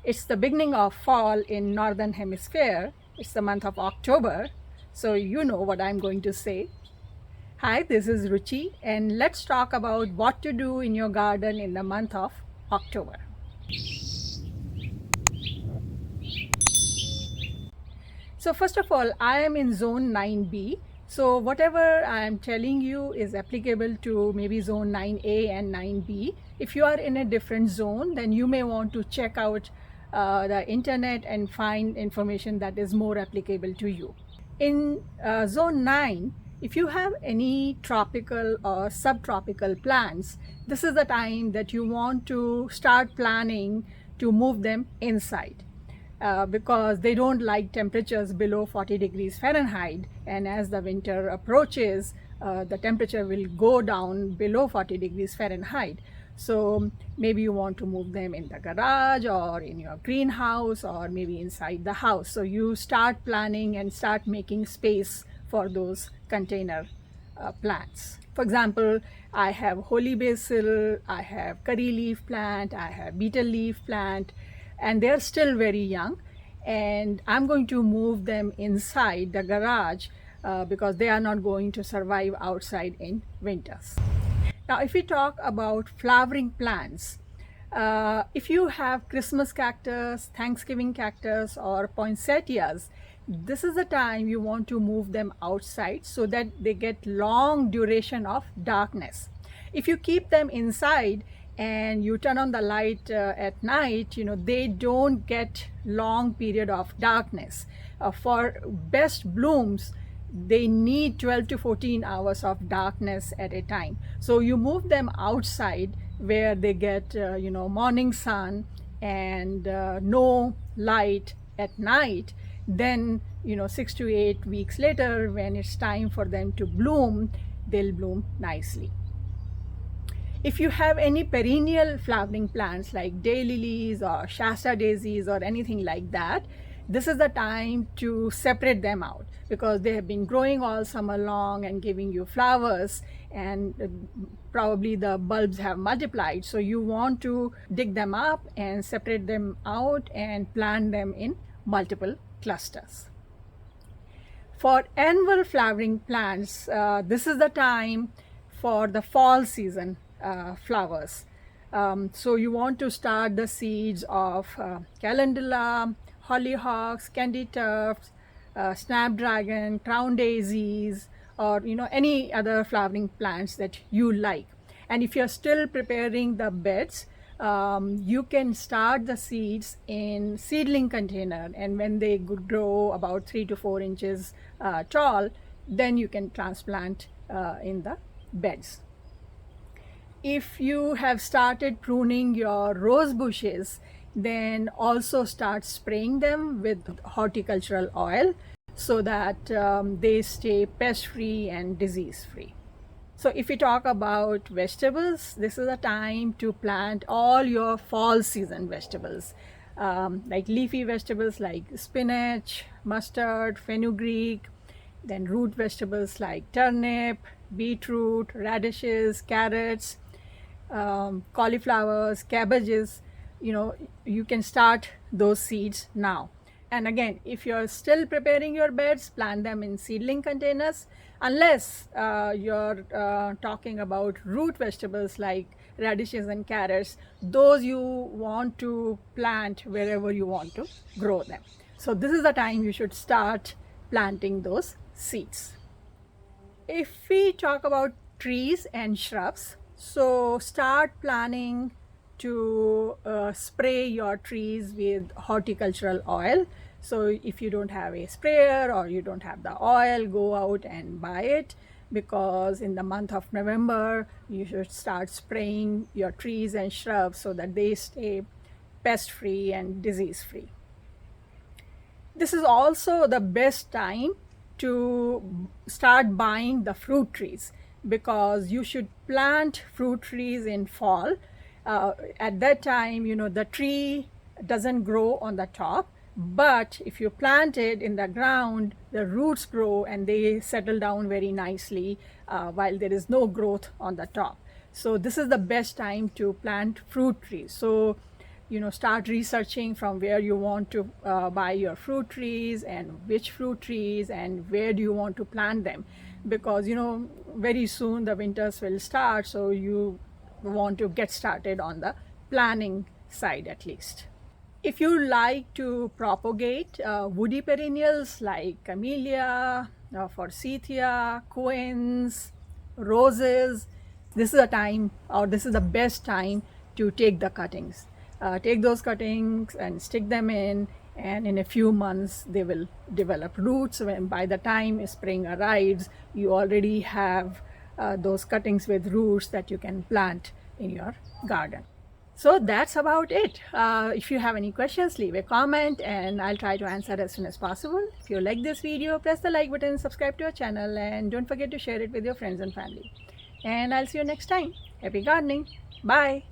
It's the beginning of fall in Northern Hemisphere. It's the month of October, so you know what I'm going to say. Hi, this is Ruchi, and let's talk about what to do in your garden in the month of October. So first of all, I am in zone 9B. So whatever I am telling you is applicable to maybe zone 9A and 9B. If you are in a different zone, then you may want to check out the internet and find information that is more applicable to you. In zone 9, if you have any tropical or subtropical plants, this is the time that you want to start planning to move them inside. Because they don't like temperatures below 40 degrees Fahrenheit, and as the winter approaches, the temperature will go down below 40 degrees Fahrenheit. So maybe you want to move them in the garage or in your greenhouse or maybe inside the house. So you start planning and start making space for those container plants. For example, I have holy basil, I have curry leaf plant, I have beetle leaf plant, and they're still very young, and I'm going to move them inside the garage because they are not going to survive outside in winters. Now if we talk about flowering plants, if you have Christmas cactus, Thanksgiving cactus, or poinsettias, this is the time you want to move them outside so that they get long duration of darkness. If you keep them inside and you turn on the light at night, they don't get long period of darkness. For best blooms, they need 12 to 14 hours of darkness at a time. So you move them outside where they get morning sun and no light at night. Then 6 to 8 weeks later, when it's time for them to bloom, they'll bloom nicely. If you have any perennial flowering plants like daylilies or Shasta daisies or anything like that, this is the time to separate them out because they have been growing all summer long and giving you flowers, and probably the bulbs have multiplied. So you want to dig them up and separate them out and plant them in multiple clusters. For annual flowering plants, this is the time for the fall season flowers. So you want to start the seeds of calendula, hollyhocks, candy tufts, snapdragon, crown daisies, or any other flowering plants that you like. And if you're still preparing the beds, you can start the seeds in seedling container, and when they grow about 3 to 4 inches tall, then you can transplant in the beds. If you have started pruning your rose bushes, then also start spraying them with horticultural oil so that they stay pest free and disease free. So if we talk about vegetables, this is a time to plant all your fall season vegetables, like leafy vegetables like spinach, mustard, fenugreek, then root vegetables like turnip, beetroot, radishes, carrots, cauliflowers, cabbages. You can start those seeds now. And again, if you're still preparing your beds, plant them in seedling containers, unless you're talking about root vegetables like radishes and carrots. Those you want to plant wherever you want to grow them. So this is the time you should start planting those seeds. If we talk about trees and shrubs, so start planning to spray your trees with horticultural oil. So if you don't have a sprayer or you don't have the oil, go out and buy it, because in the month of November you should start spraying your trees and shrubs so that they stay pest free and disease free. This is also the best time to start buying the fruit trees, because you should plant fruit trees in fall. At that time, the tree doesn't grow on the top, but if you plant it in the ground, the roots grow and they settle down very nicely while there is no growth on the top. So this is the best time to plant fruit trees. So start researching from where you want to buy your fruit trees and which fruit trees and where do you want to plant them, because very soon the winters will start, so you want to get started on the planning side at least. If you like to propagate woody perennials like camellia, forsythia, quince, roses, this is a time, or this is the best time to take the cuttings. Take those cuttings and stick them in, and in a few months they will develop roots. When by the time spring arrives, you already have those cuttings with roots that you can plant in your garden. So that's about it. If you have any questions, leave a comment and I'll try to answer as soon as possible. If you like this video, press the like button, subscribe to our channel, and don't forget to share it with your friends and family. And I'll see you next time. Happy gardening. Bye.